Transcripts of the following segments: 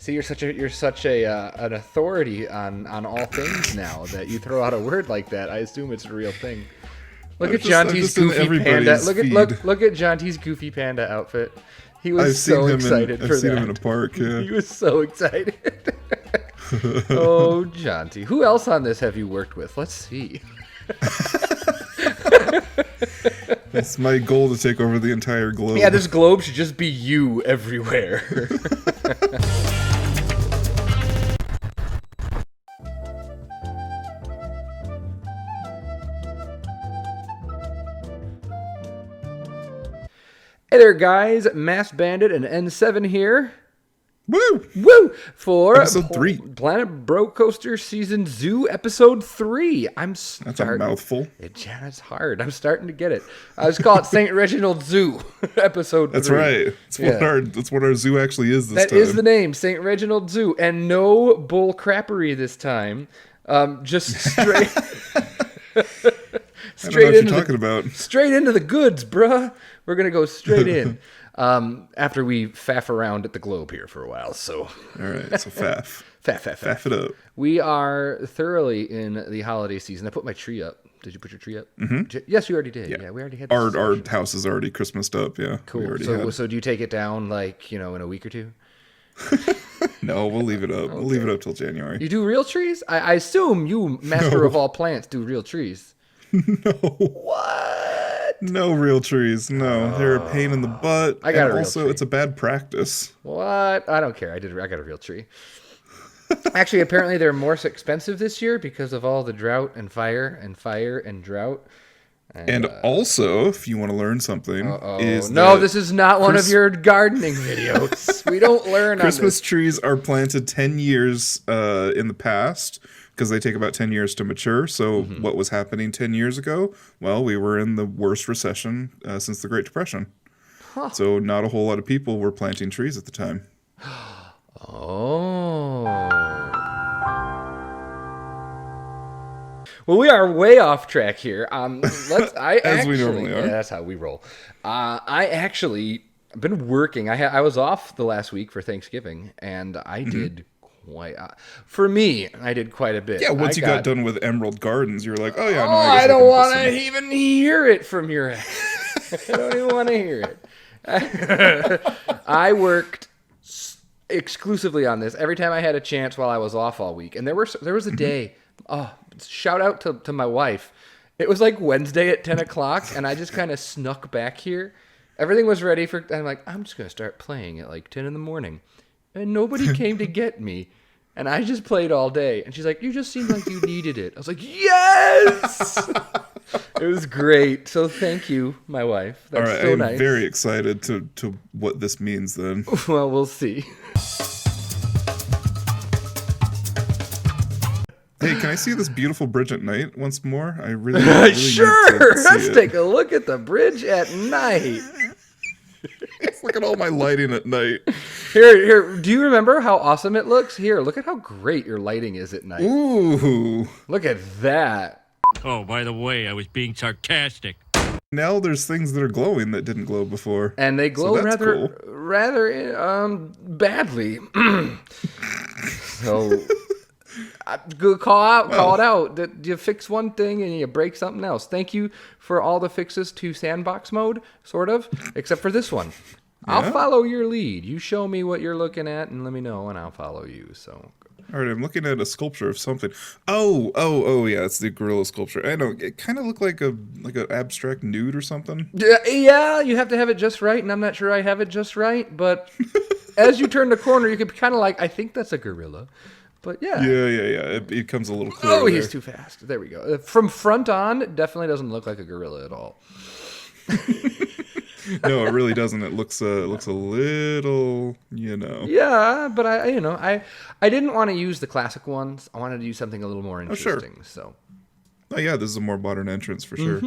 See, you're such a an authority on all things now that you throw out a word like that. I assume it's a real thing. Look at Jonty's goofy panda. Look at Jonty's goofy panda outfit. He was so excited for that. I've seen him in a park. Yeah. He was so excited. Oh, Jonty. Who else on this have you worked with? Let's see. It's my goal to take over the entire globe. Yeah, this globe should just be you everywhere. Hey there, guys. Maskedbandit and N7 here. Woo! Woo! For episode 3. Planet Brocoaster Season Zoo Episode 3. That's a mouthful. Yeah, it's hard. I'm starting to get it. I was called St. Reginald Zoo Episode 3. That's right. That's what our zoo actually is this time. That is the name, St. Reginald Zoo. And no bull crappery this time. Just straight... Straight into talking about. Straight into the goods, bruh. We're going to go straight in. After we faff around at the globe here for a while, so... All right, so faff. Faff it up. We are thoroughly in the holiday season. I put my tree up. Did you put your tree up? Mm-hmm. Yes, you already did. Yeah, we already had this Our house is already Christmased up, yeah. Cool. So do you take it down, like, in a week or two? No, we'll leave it up. Okay. We'll leave it up till January. You do real trees? I assume you, master of all plants, do real trees. No. What? No real trees. No, they're a pain in the butt. I got a real also, tree. It's a bad practice. What? I don't care. I got a real tree. Actually, apparently they're more expensive this year because of all the drought and fire and drought. And also, if you want to learn something, this is not one of your gardening videos. We don't learn. Christmas trees are planted 10 years in the past. Because they take about 10 years to mature. So what was happening 10 years ago? Well, we were in the worst recession since the Great Depression. Huh. So not a whole lot of people were planting trees at the time. Oh. Well, we are way off track here. As we normally are. Yeah, that's how we roll. I actually been working. I was off the last week for Thanksgiving, and I did... For me, I did quite a bit. Yeah, once you got done with Emerald Gardens, you were like, oh, yeah, no, I don't want to even hear it from your head. I don't even want to hear it. I worked exclusively on this every time I had a chance while I was off all week. And there was a day, shout out to my wife. It was like Wednesday at 10 o'clock, and I just kind of snuck back here. Everything was ready for, I'm like, I'm just going to start playing at like 10 in the morning. And nobody came to get me. And I just played all day. And she's like, you just seemed like you needed it. I was like, yes! It was great. So thank you, my wife. That's all right, so nice. I'm very excited to what this means then. Well, we'll see. Hey, can I see this beautiful bridge at night once more? I really sure. Need to Let's take a look at the bridge at night. Look at all my lighting at night. Here. Do you remember how awesome it looks? Here, look at how great your lighting is at night. Ooh. Look at that. Oh, by the way, I was being sarcastic. Now there's things that are glowing that didn't glow before. And they glow rather badly. So call it out. That you fix one thing and you break something else. Thank you for all the fixes to sandbox mode, sort of, except for this one. Yeah? I'll follow your lead. You show me what you're looking at and let me know, and I'll follow you. So. All right, I'm looking at a sculpture of something. Oh, yeah, it's the gorilla sculpture. I know, it kind of looked like an abstract nude or something. Yeah, you have to have it just right, and I'm not sure I have it just right, but as you turn the corner, you could kind of I think that's a gorilla. But yeah. Yeah. It becomes a little clearer. Oh, he's too fast. There we go. From front on, it definitely doesn't look like a gorilla at all. No, it really doesn't. It looks a little, Yeah, but I didn't want to use the classic ones. I wanted to use something a little more interesting. So. Oh yeah, this is a more modern entrance for sure.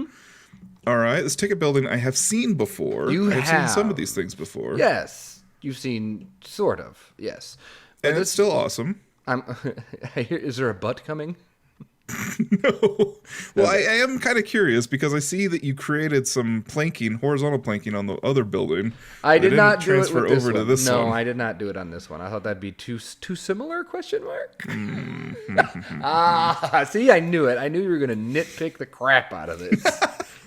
All right, this ticket building I have seen before. I've seen some of these things before. Yes, you've seen sort of. Yes, and it's still awesome. Is there a butt coming? No. Well, I am kind of curious because I see that you created some planking, horizontal planking on the other building. I did not do it transfer with this over one. to this No, one. I did not do it on this one. I thought that'd be too similar? Question mark. See, I knew it. I knew you were gonna nitpick the crap out of this.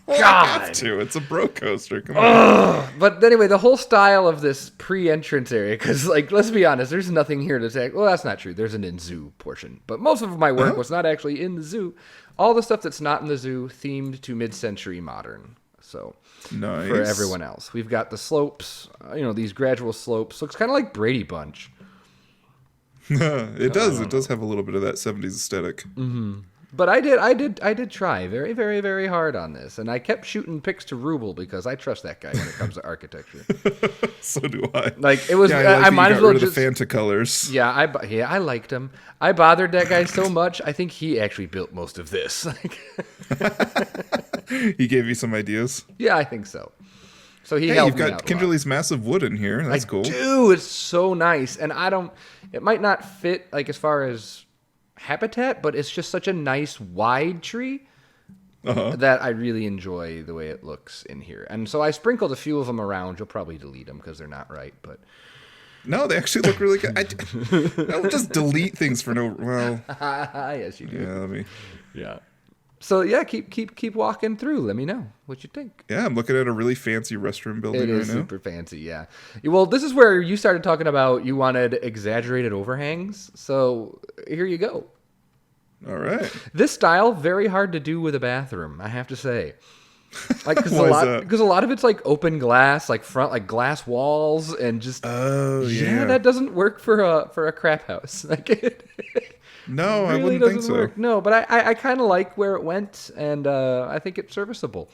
Well, I have to. It's a Brocoaster. Come on. But anyway, the whole style of this pre-entrance area, because like, let's be honest, there's nothing here to say. Well, that's not true. There's an in-zoo portion, but most of my work was not actually in the zoo. All the stuff that's not in the zoo themed to mid-century modern. So Nice. for everyone else, we've got the slopes. These gradual slopes. Looks kind of like Brady Bunch. It does. It does have a little bit of that 70s aesthetic. But I did try very, very, very hard on this, and I kept shooting pics to Rubel because I trust that guy when it comes to architecture. So do I. Like it was, Yeah, I might as well rid just. of the Fanta colors. Yeah, I liked him. I bothered that guy so much. I think he actually built most of this. He gave you some ideas. Yeah, I think so. So he Hey, helped you've me got out a lot. Kinderly's massive wood in here. That's cool. Dude, it's so nice, and it might not fit like as far as habitat, but it's just such a nice wide tree that I really enjoy the way it looks in here. And so I sprinkled a few of them around. You'll probably delete them because they're not right, but No, they actually look really good. I don't just delete things for no. Well, yes, you do. yeah. Let me. Yeah. So yeah, keep walking through. Let me know what you think. Yeah, I'm looking at a really fancy restroom building It right is now. super fancy, yeah. Well, this is where you started talking about you wanted exaggerated overhangs. So here you go. All right. This style very hard to do with a bathroom, I have to say. Like because Why is that? a lot of it's like open glass, like front like glass walls, and just Oh yeah. that doesn't work for a crap house. Like it No, I really wouldn't think doesn't so. work. No, but I kind of like where it went, and I think it's serviceable.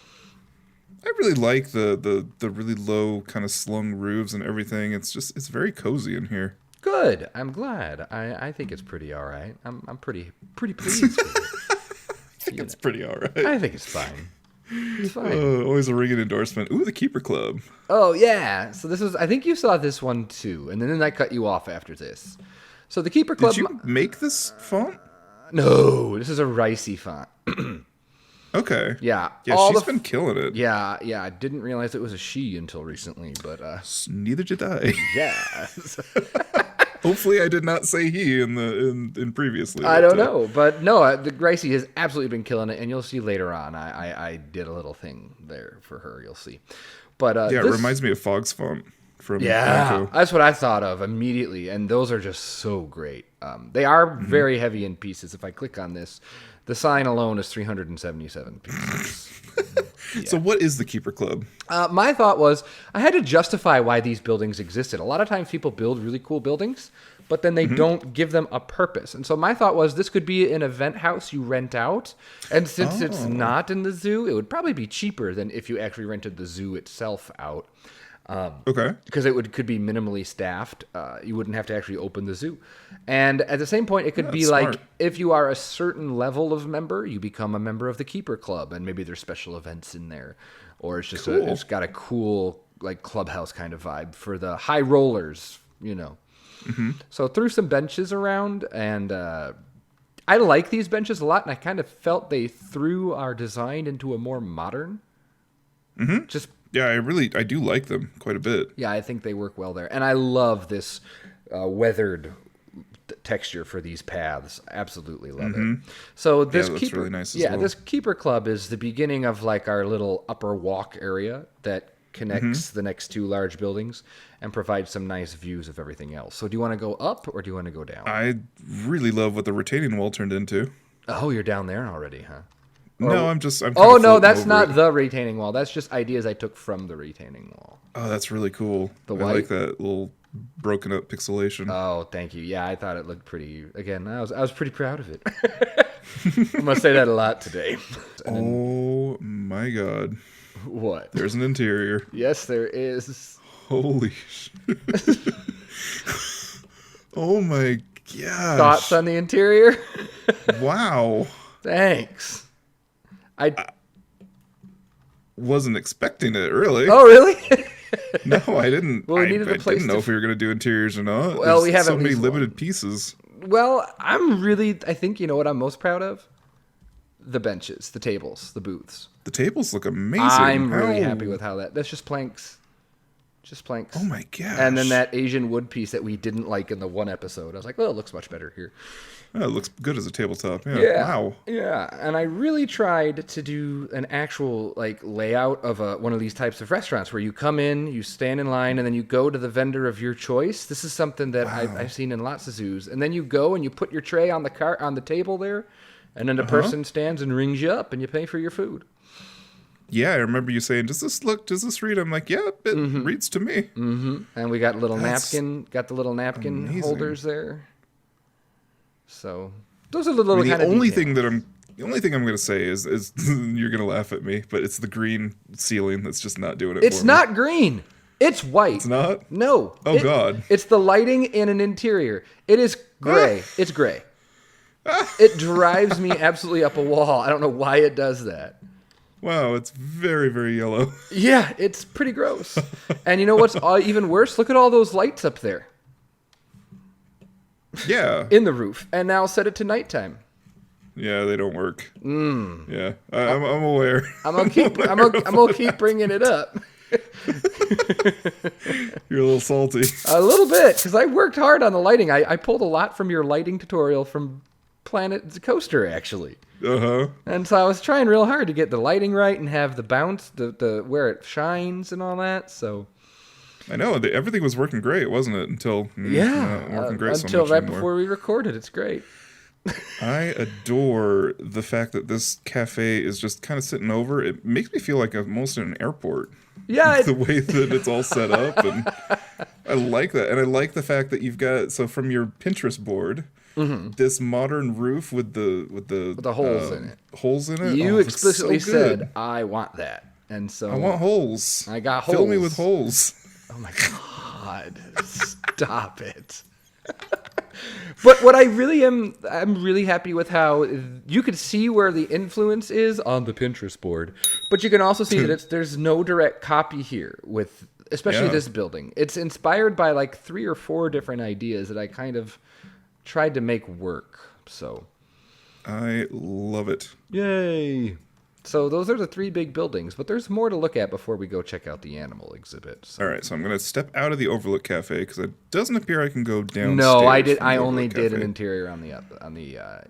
I really like the really low kind of slung roofs and everything. It's very cozy in here. Good. I'm glad. I think it's pretty all right. I'm pretty pleased with it. It's pretty all right. I think it's fine. It's fine. Always a ringing endorsement. Ooh, the Keeper Club. Oh yeah. So this was. I think you saw this one too, and then I cut you off after this. So the Keeper Club. Did you make this font? No, this is a ricey font. Okay. Yeah. Yeah, all she's the been killing it. Yeah. I didn't realize it was a she until recently, but Neither did I. yeah. Hopefully, I did not say he in previously. I don't know, but no, the Gracie has absolutely been killing it, and you'll see later on. I did a little thing there for her. You'll see, but Yeah, this, it reminds me of Fogg's font from yeah, Franco. that's what I thought of immediately, and those are just so great. They are very heavy in pieces. If I click on this, the sign alone is 377 pieces. So, what is the Keeper Club? My thought was I had to justify why these buildings existed. A lot of times people build really cool buildings, but then they don't give them a purpose. And so my thought was this could be an event house you rent out. And since it's not in the zoo, it would probably be cheaper than if you actually rented the zoo itself out. Okay. Because it could be minimally staffed. You wouldn't have to actually open the zoo. And at the same point, it could be that's like smart. if you are a certain level of member, you become a member of the Keeper Club, and maybe there's special events in there, or it's just Cool. it's got a cool like clubhouse kind of vibe for the high rollers, So threw some benches around, and I like these benches a lot, and I kind of felt they threw our design into a more modern. Just Yeah, I do like them quite a bit. yeah, I think they work well there. And I love this weathered texture for these paths. Absolutely love it. So this that's Keeper, really nice as well. this Keeper Club is the beginning of like our little upper walk area that connects the next two large buildings and provides some nice views of everything else. So do you want to go up or do you want to go down? I really love what the retaining wall turned into. Oh, you're down there already, huh? No, I'm Oh kinda no, floating that's over not it. the retaining wall. That's just ideas I took from the retaining wall. Oh, that's really cool. The I white? like that little broken up pixelation. Oh, thank you. Yeah, I thought it looked pretty. Again, I was pretty proud of it. I'm gonna say that a lot today. Oh my god. What? There's an interior. Yes, there is. Holy shit. Oh my gosh. Thoughts on the interior? Wow. Thanks. I Wasn't expecting it, really. Oh, really? No, I didn't. Well, we I needed a place didn't know to- if we were going to do interiors or not. Well, we There's have so at many least limited one. pieces. Well, I think you know what I'm most proud of? the benches, the tables, the booths. The tables look amazing. I'm really happy with how that's just planks. Just planks. Oh my gosh. And then that Asian wood piece that we didn't like in the one episode. I was like, well, it looks much better here. Oh, it looks good as a tabletop. Yeah. Wow. Yeah. And I really tried to do an actual like layout of one of these types of restaurants where you come in, you stand in line, and then you go to the vendor of your choice. This is something that I've seen in lots of zoos. And then you go and you put your tray on the table there, and then the person stands and rings you up, and you pay for your food. Yeah, I remember you saying, does this read? I'm like, yeah, it reads to me. Mm-hmm. And we got the little napkin holders there. So those are the little kind of The only thing I'm going to say is you're going to laugh at me, but it's the green ceiling that's just not doing it It's for me. not green. It's white. It's not? No. Oh, God. It's the lighting in an interior. It is gray. It's gray. It drives me absolutely up a wall. I don't know why it does that. Wow, it's very, very yellow. Yeah, it's pretty gross. And you know what's even worse? Look at all those lights up there. Yeah. In the roof. And now set it to nighttime. Yeah, they don't work. Yeah, I'm aware. I'm gonna keep bringing it up. You're a little salty. A little bit, because I worked hard on the lighting. I pulled a lot from your lighting tutorial from Planet Zoo Coaster, actually. Uh-huh. And so I was trying real hard to get the lighting right and have the bounce, the where it shines and all that. So I know everything was working great, wasn't it? Until not working great until so much right anymore. before we recorded. It's great. I adore the fact that this cafe is just kind of sitting over. It makes me feel like I'm almost in an airport. Yeah, The way that it's all set up, and I like that. And I like the fact that you've got from your Pinterest board. Mm-hmm. This modern roof with the holes in it. Holes in it. You explicitly so good. said, "I want that," and so I want holes. I got holes. Fill me with holes. Oh my God! Stop it. But what I'm really happy with how you could see where the influence is on the Pinterest board, but you can also see that there's no direct copy here with, especially this building. It's inspired by like 3 or 4 different ideas that I kind of tried to make work. So I love it. yay! So those are the 3 big buildings, but there's more to look at before we go check out the animal exhibit. So. All right, so I'm going to step out of the Overlook Cafe because it doesn't appear I can go downstairs. No, I did. from the I only Overlook did an Cafe. interior on the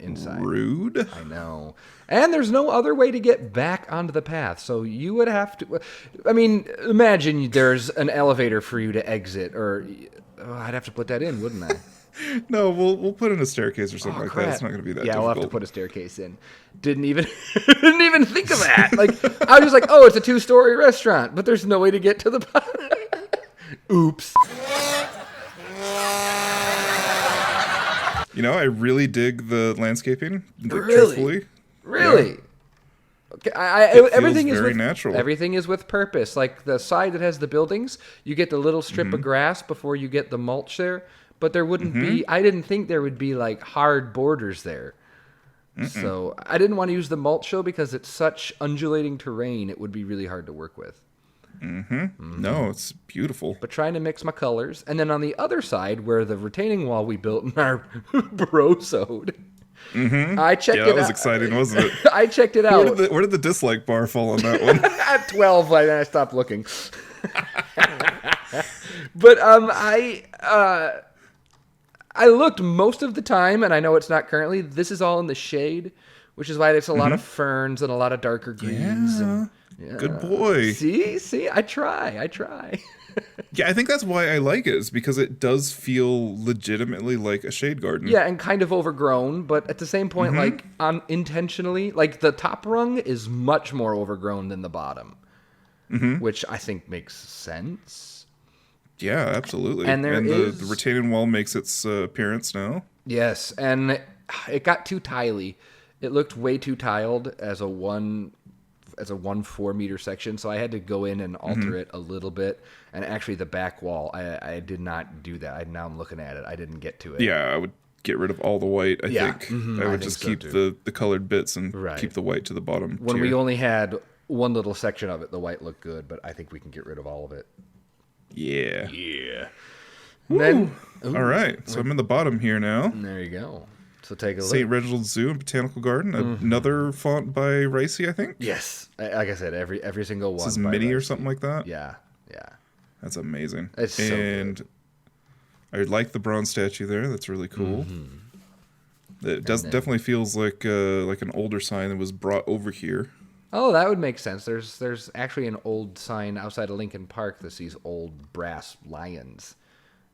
inside. Rude. I know. And there's no other way to get back onto the path. So you would have to... I mean, imagine there's an elevator for you to exit, or... I'd have to put that in, wouldn't I? No, we'll put in a staircase or something like that. It's not going to be that difficult. We'll have to put a staircase in. Didn't even think of that. Like, I was just like, oh, it's a 2-story restaurant, but there's no way to get to the bottom. Oops. You know, I really dig the landscaping. Really? Really? Yeah. Okay, Everything is very natural. Everything is with purpose. Like the side that has the buildings, you get the little strip of grass before you get the mulch there. But there wouldn't be. I didn't think there would be like hard borders there. So I didn't want to use the mulch show because it's such undulating terrain. It would be really hard to work with. No, it's beautiful. But trying to mix my colors, and then on the other side where the retaining wall we built in our brosode. I checked it out. That was exciting, wasn't it? I checked it out. Where did the dislike bar fall on that one? At 12, I stopped looking. But I looked most of the time, and I know it's not currently. This is all in the shade, which is why there's a lot of ferns and a lot of darker greens. Yeah. Good boy. See, I try. Yeah, I think that's why I like it, is because it does feel legitimately like a shade garden. Yeah, and kind of overgrown, but at the same point, like intentionally, like the top rung is much more overgrown than the bottom, which I think makes sense. Yeah, absolutely. And the retaining wall makes its appearance now. Yes, and it got too tiley. It looked way too tiled as a 1.4 meter section, so I had to go in and alter it a little bit. And actually, the back wall, I did not do that. Now I'm looking at it. I didn't get to it. Yeah, I would get rid of all the white, I think. I would just keep the colored bits and keep the white to the bottom. When we only had one little section of it, the white looked good, but I think we can get rid of all of it. Yeah. Then, all right, so I'm in the bottom here now. There you go. So take a look. St. Reginald's Zoo and Botanical Garden. Another font by Ricey, I think. Yes, like I said, every single one. This is by Mini or Ricey. something like that. Yeah. That's amazing. It's so and good. I like the bronze statue there. That's really cool. It definitely feels like an older sign that was brought over here. Oh, that would make sense. There's actually an old sign outside of Lincoln Park that sees old brass lions.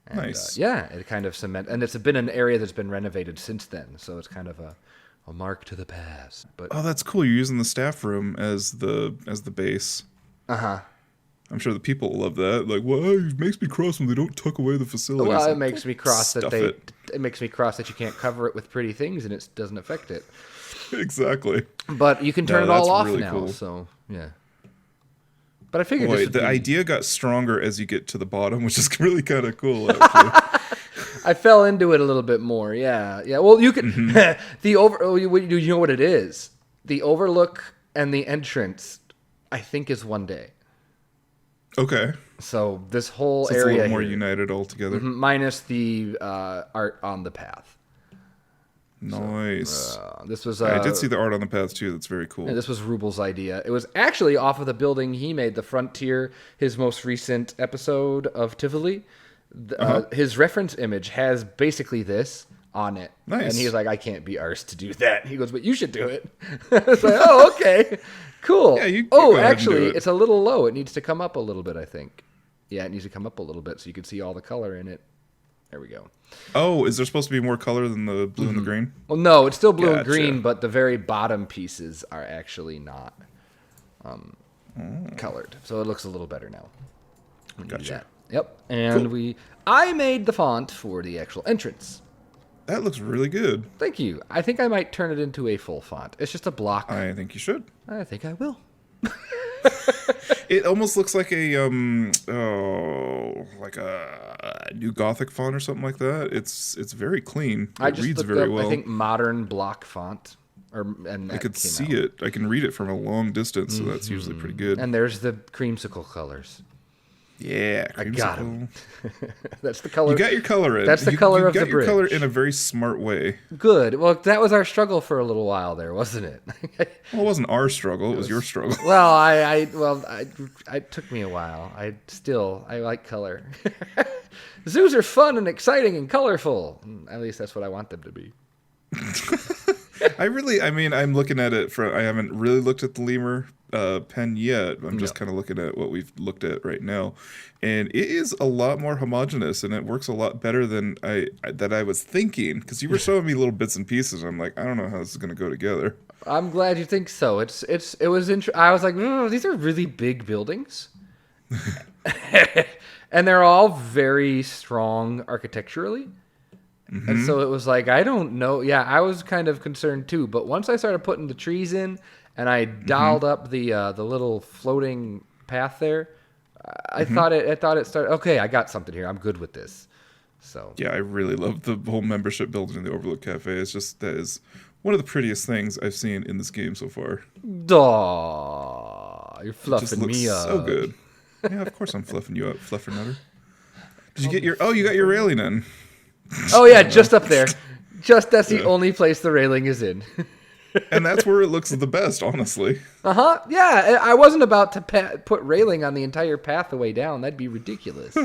And, Nice. It kind of and it's been an area that's been renovated since then, so it's kind of a mark to the past. But Oh, that's cool. You're using the staff room as the base. I'm sure the people love that. Like, well, it makes me cross when they don't tuck away the facilities. well, it Like, makes me cross that stuff it makes me cross that you can't cover it with pretty things and it doesn't affect it. Exactly. But you can turn No, it all that's off really now, cool. so yeah. But I figured Boy, this would the be... idea got stronger as you get to the bottom, which is really kind of cool, actually. I fell into it a little bit more. Yeah. Well, you could you know what it is? The overlook and the entrance, I think, is one day. Okay. So this whole So it's a area little more here, united altogether. minus the art on the path. Nice. This was I did see the art on the path, too. That's very cool. this was Rubel's idea. It was actually off of the building he made, the Frontier, his most recent episode of Tivoli. His reference image has basically this on it. Nice. And he's like, I can't be arsed to do that. He goes, but you should do it. It's like, oh, okay. Cool. Yeah, you go ahead and do actually, it. it's a little low. It needs to come up a little bit, I think. Yeah, it needs to come up a little bit so you can see all the color in it. There we go. Oh, is there supposed to be more color than the blue and the green? Well, no, it's still blue and Gotcha. green, but the very bottom pieces are actually not colored. So it looks a little better now. when you do Gotcha. that. Yep. And I made the font for the actual entrance. That looks really good. Thank you. I think I might turn it into a full font. It's just a block. I think you should. I think I will. It almost looks like a new Gothic font or something like that. It's very clean. I It just reads looked very up, well. I think modern block font. And I could came see out. it. I can read it from a long distance, so that's usually pretty good. And there's the creamsicle colors. Yeah, I got creamsicle. 'em. That's the color. You got your color in. That's the You- color you of the got your color bridge. in a very smart way. Good. Well, that was our struggle for a little while there, wasn't it? Well, it wasn't our struggle. It was your struggle. Well, it took me a while. I like color. Zoos are fun and exciting and colorful. At least that's what I want them to be. I'm looking at it I haven't really looked at the lemur pen yet. I'm just kind of looking at what we've looked at right now. And it is a lot more homogeneous, and it works a lot better than I was thinking. Because you were showing me little bits and pieces, and I'm like, I don't know how this is going to go together. I'm glad you think so. I was like, these are really big buildings. And they're all very strong architecturally. And so it was like, I don't know. Yeah, I was kind of concerned too. But once I started putting the trees in and I dialed up the little floating path there, I thought it started, okay, I got something here. I'm good with this. So Yeah, I really love the whole membership building in the Overlook Cafe. That is one of the prettiest things I've seen in this game so far. Aw, you're It just fluffing looks me up. so good. Yeah, of course I'm fluffing you up, fluffernutter. Did you get you got your railing in. Oh yeah, just up there. That's the only place the railing is in. And that's where it looks the best, honestly. Yeah, I wasn't about to put railing on the entire path the way down. That'd be ridiculous.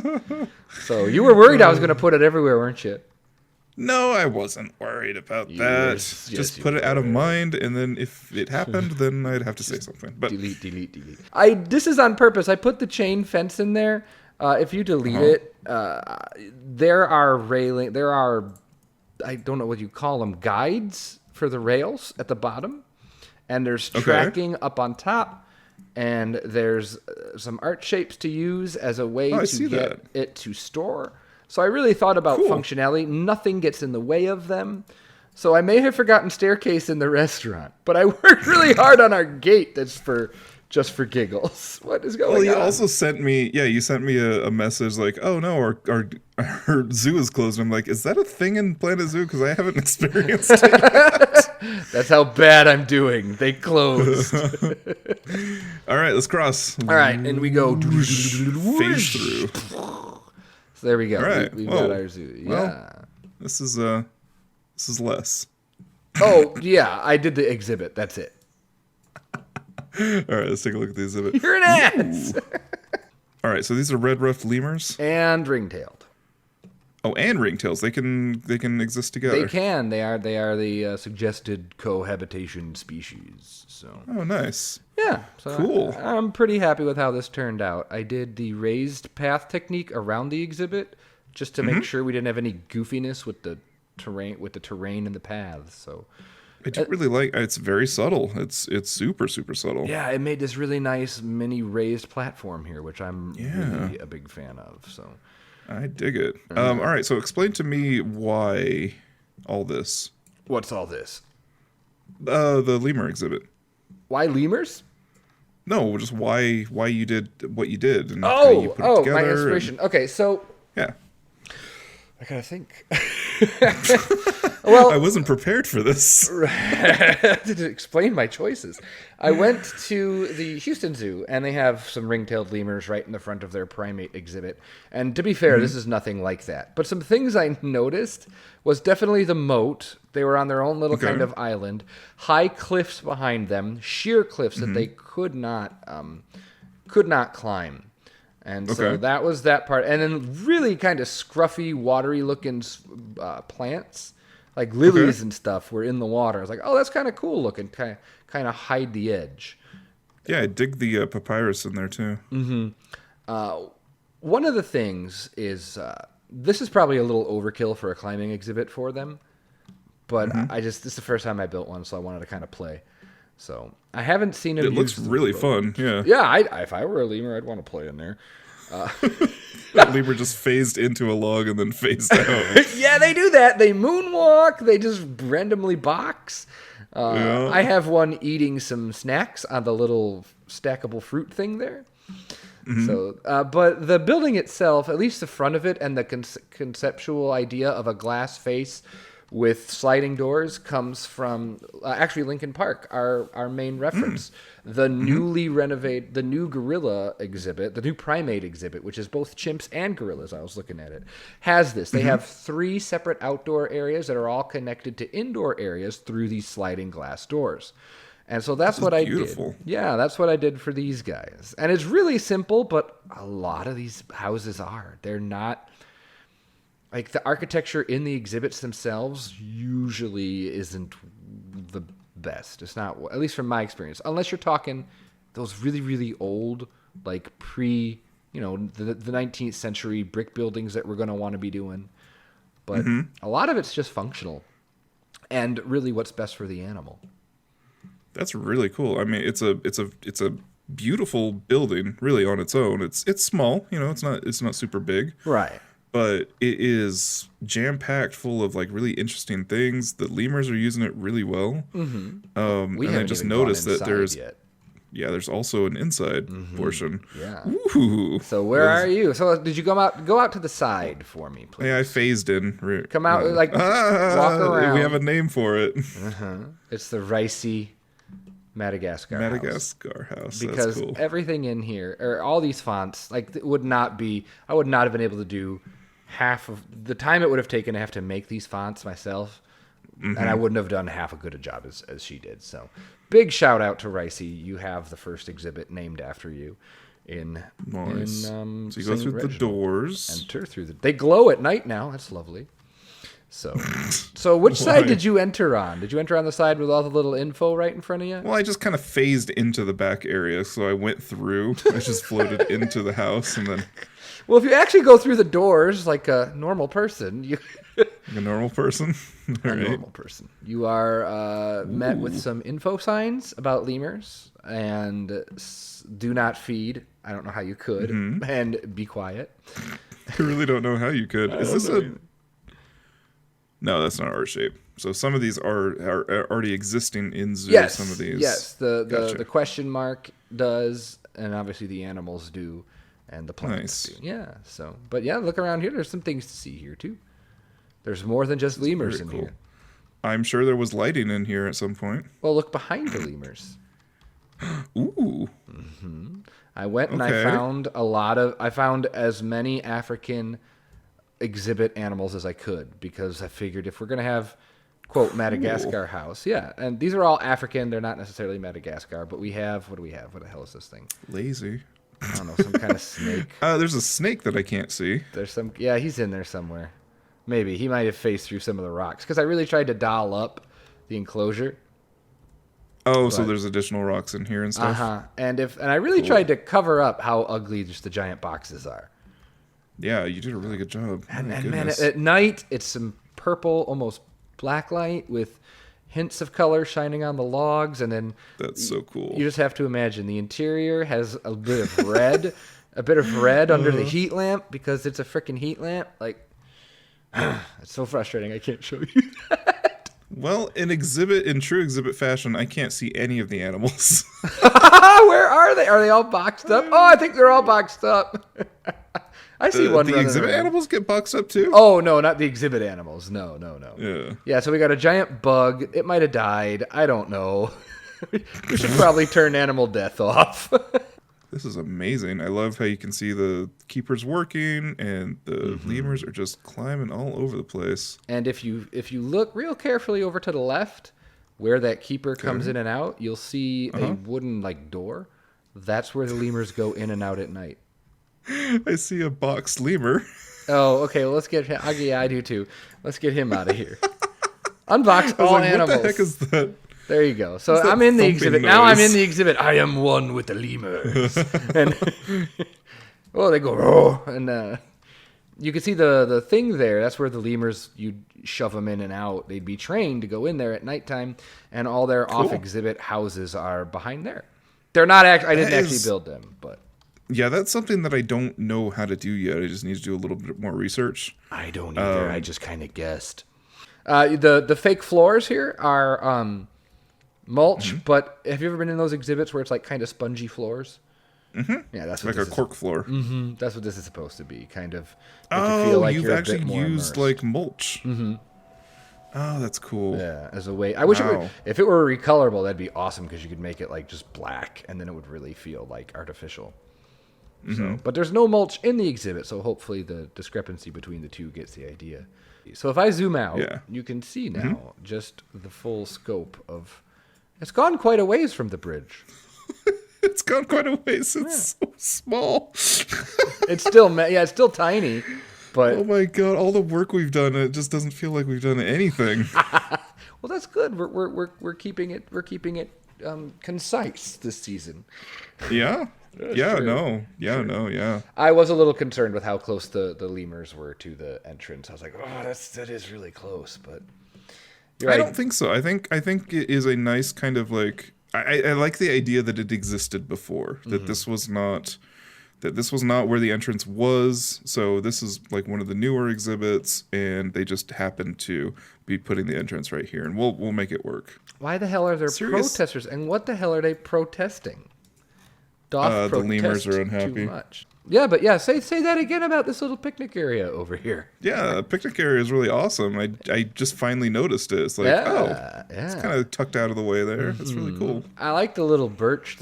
So you were worried I was going to put it everywhere, weren't you? No, I wasn't worried about that. Yes, Just you put it out of mind, and then if it happened, then I'd have to say something. But Delete. This is on purpose. I put the chain fence in there. If you delete it, there are I don't know what you call them, guides for the rails at the bottom, and there's tracking up on top, and there's some art shapes to use as a way to get it to store. So I really thought about functionality. Nothing gets in the way of them. So I may have forgotten staircase in the restaurant, but I worked really hard on our gate. That's just for giggles. What is going on? Well, you also sent me a message like, oh no, our zoo is closed. I'm like, is that a thing in Planet Zoo? Because I haven't experienced it yet. That's how bad I'm doing. They closed. All right, let's cross. All right, and we go Phase through. So there we go. All right. We've Whoa. got our zoo. Yeah. Well, this is less. Oh, yeah, I did the exhibit. That's it. All right, let's take a look at the exhibit. You're an ass. All right, so these are red-ruffed lemurs. And ring-tailed. Oh, and ringtails. They can exist together. They can. They are the suggested cohabitation species. So. Oh, nice. Yeah. So Cool. I'm pretty happy with how this turned out. I did the raised path technique around the exhibit just to make sure we didn't have any goofiness with the terrain and the paths. So. I do really like. It's very subtle. It's super subtle. Yeah, it made this really nice mini raised platform here, which I'm really a big fan of. So. I dig it. All right, so explain to me why all this. What's all this? The lemur exhibit. Why lemurs? No, just why you did what you did and how you put it together. My inspiration. Okay, so Yeah. I gotta think. Well, I wasn't prepared for this. to explain my choices. I went to the Houston Zoo, and they have some ring-tailed lemurs right in the front of their primate exhibit. And to be fair, this is nothing like that. But some things I noticed was definitely the moat. They were on their own little kind of island. High cliffs behind them, sheer cliffs that they could not climb. And so that was that part. And then really kind of scruffy, watery-looking plants. Like lilies and stuff were in the water. I was like, oh, that's kind of cool looking. Kind of hide the edge. Yeah, I dig the papyrus in there too. One of the things is this is probably a little overkill for a climbing exhibit for them. But this is the first time I built one, so I wanted to kind of play. So I haven't seen it. It looks really fun. Yeah. Yeah, if I were a lemur, I'd want to play in there. That lemur just phased into a log and then phased out. Yeah, they do that. They moonwalk. They just randomly box. I have one eating some snacks on the little stackable fruit thing there. So, but the building itself, at least the front of it, and the conceptual idea of a glass face with sliding doors comes from actually Lincoln Park, our main reference. The newly renovated, the new gorilla exhibit, the new primate exhibit, which is both chimps and gorillas, I was looking at it, has this. They have 3 separate outdoor areas that are all connected to indoor areas through these sliding glass doors. And so that's what I did. Yeah, that's what I did for these guys. And it's really simple, but a lot of these houses are. They're not... Like, the architecture in the exhibits themselves usually isn't the best. It's not, at least from my experience. Unless you're talking those really, really old, like, the 19th century brick buildings that we're going to want to be doing. But a lot of it's just functional. And really what's best for the animal. That's really cool. I mean, it's a beautiful building, really, on its own. It's small, it's not super big. Right. But it is jam-packed full of like really interesting things. The lemurs are using it really well. And I just noticed that there's also an inside portion. Yeah. Ooh. So where are you? So did you go out to the side for me, please? Yeah, I phased in. Come out, walk around. We have a name for it. It's the Ricey Madagascar house. Because that's cool. Everything in here, or all these fonts, like I would not have been able to do half of the time it would have taken to have to make these fonts myself, and I wouldn't have done half as good a job as she did. So big shout out to Ricey. You have the first exhibit named after you in nice. So you go through the doors. Enter through they glow at night now. That's lovely. So which side did you enter on? Did you enter on the side with all the little info right in front of you? Well, I just kind of phased into the back area, so I went through. I just floated into the house, and then... Well, if you actually go through the doors like a normal person, normal person? Normal person. You are met with some info signs about lemurs, and do not feed. I don't know how you could, and be quiet. I really don't know how you could. Is this a... No, that's not art shape. So some of these are already existing in zoos. Yes, some of these. Yes, the question mark does, and obviously the animals do, and the plants do. Yeah. So, but yeah, look around here. There's some things to see here too. There's more than just lemurs in here. I'm sure there was lighting in here at some point. Well, look behind the lemurs. Ooh. I went and I found as many African exhibit animals as I could, because I figured if we're going to have quote, Madagascar house. Yeah, and these are all African. They're not necessarily Madagascar, but we have, what do we have? What the hell is this thing? Lazy. I don't know, some kind of snake. There's a snake that I can't see. There's some, yeah, he's in there somewhere. Maybe. He might have phased through some of the rocks, because I really tried to doll up the enclosure. Oh, so there's additional rocks in here and stuff? Uh-huh. And I really tried to cover up how ugly just the giant boxes are. Yeah, you did a really good job. And man, at night, it's some purple, almost black light with hints of color shining on the logs, and then that's so cool. You just have to imagine the interior has a bit of red, under the heat lamp because it's a freaking heat lamp. Like, it's so frustrating. I can't show you that. Well, in true exhibit fashion, I can't see any of the animals. Where are they? Are they all boxed up? Oh, I think they're all boxed up. I see one. The exhibit animals get boxed up too? Oh, no, not the exhibit animals. No. Yeah. Yeah, so we got a giant bug. It might have died. I don't know. We should probably turn animal death off. This is amazing. I love how you can see the keepers working and the lemurs are just climbing all over the place. And if you look real carefully over to the left, where that keeper comes in and out, you'll see a wooden door. That's where the lemurs go in and out at night. I see a boxed lemur. Oh, okay. Well, let's get him. Yeah, I do too. Let's get him out of here. Unbox all animals. What the heck is that? There you go. So I'm in the exhibit. Noise? Now I'm in the exhibit. I am one with the lemurs. And they go, oh, and you can see the thing there. That's where the lemurs, you'd shove them in and out. They'd be trained to go in there at nighttime, and all their off-exhibit houses are behind there. They're not actually. I didn't actually build them, but. Yeah, that's something that I don't know how to do yet. I just need to do a little bit more research. I don't either. I just kind of guessed. The fake floors here are mulch, but have you ever been in those exhibits where it's like kind of spongy floors? Mm-hmm. Yeah, that's what like a cork floor. Mm-hmm. That's what this is supposed to be, kind of. Oh, you feel like you've actually used immersed. Like mulch. Mm-hmm. Oh, that's cool. Yeah, as a way. I wish if it were recolorable, that'd be awesome because you could make it like just black, and then it would really feel like artificial. So, but there's no mulch in the exhibit, so hopefully the discrepancy between the two gets the idea. So if I zoom out, you can see now just the full scope of. It's gone quite a ways from the bridge. It's gone quite a ways. It's so small. It's still tiny, but oh my god, all the work we've done, it just doesn't feel like we've done anything. Well, that's good. We're keeping it concise this season. Yeah. True. Yeah. I was a little concerned with how close the lemurs were to the entrance. I was like, oh, that is really close, but you're right. I don't think so. I think it is a nice kind of like I like the idea that it existed before, that this was not where the entrance was. So this is like one of the newer exhibits, and they just happened to be putting the entrance right here, and we'll make it work. Why the hell are there protesters, and what the hell are they protesting? The lemurs are unhappy. Too much. Yeah, but say that again about this little picnic area over here. Yeah, the picnic area is really awesome. I just finly noticed it. It's like, it's kind of tucked out of the way there. That's really cool. I like the little mulch.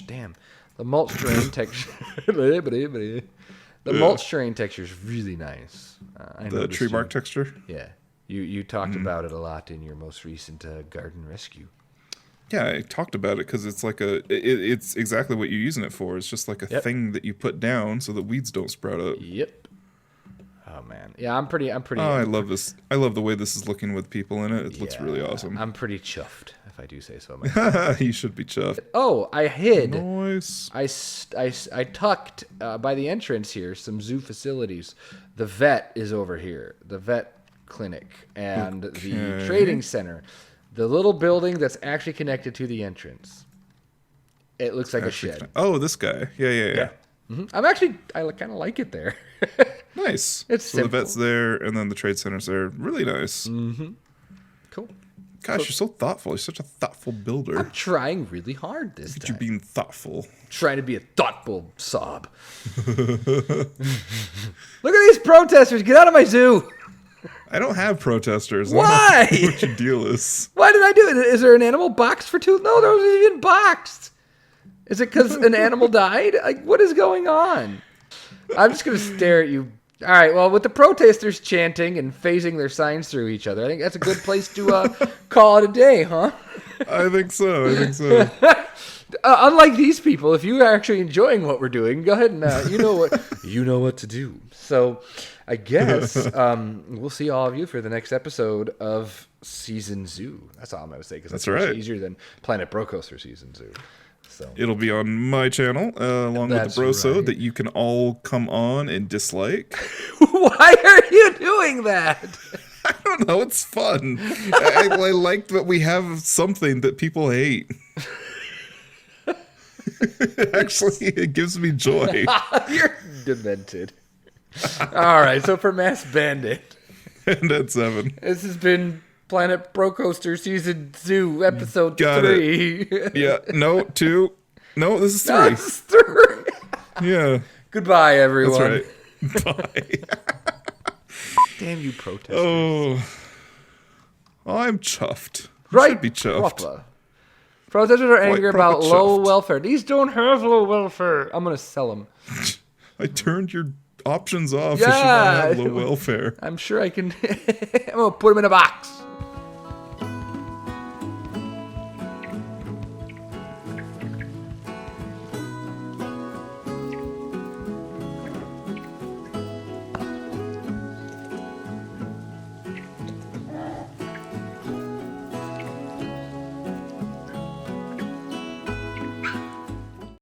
Damn, the mulch terrain texture. The mulch terrain texture is really nice. The tree bark texture. Yeah, you talked about it a lot in your most recent garden rescue. Yeah, I talked about it because it's like it's exactly what you're using it for. It's just like a thing that you put down so that weeds don't sprout up. Yep. Oh man, yeah, I'm pretty. Oh, I love this. I love the way this is looking with people in it. It looks really awesome. I'm pretty chuffed, if I do say so myself. You should be chuffed. Oh, I hid. Nice. I tucked by the entrance here some zoo facilities. The vet is over here. The vet clinic and the trading center. The little building that's actually connected to the entrance. It looks like a shed. Oh, this guy. Yeah. Mm-hmm. I kind of like it there. Nice. It's so simple. The vet's there, and then the trade center's there. Really nice. Mm-hmm. Cool. Gosh, you're so thoughtful. You're such a thoughtful builder. I'm trying really hard this time. You're being thoughtful. Trying to be a thoughtful sob. Look at these protesters. Get out of my zoo. I don't have protesters. Why? I don't know what your deal is. Why did I do it? Is there an animal boxed for two? No, there wasn't even boxed. Is it because an animal died? Like, what is going on? I'm just going to stare at you All right, well, with the protesters chanting and phasing their signs through each other, I think that's a good place to call it a day, huh? I think so. Unlike these people, if you are actually enjoying what we're doing, go ahead and you know what to do. So, I guess we'll see all of you for the next episode of Season Zoo. That's all I'm going to say because that's right. much easier than Planet Brocoaster Season Zoo. So it'll be on my channel along with the Brosode right. that you can all come on and dislike. Why are you doing that? I don't know. It's fun. I like that we have something that people hate. Actually, it gives me joy. You're demented. All right, so for maskedbandit. And at 7. This has been Planet Brocoaster Season Zoo, Episode Got 3. Yeah, no, 2. No, this is 3. No, this is 3. Yeah. Goodbye, everyone. That's right. Bye. Damn you protesters. I'm chuffed. Right, Should be chuffed. proper. Protesters are angry proper about low chuffed. welfare. These don't have low welfare. I'm going to sell them. I turned your options off. Yeah. If you want to have low welfare. I'm sure I can. I'm going to put them in a box.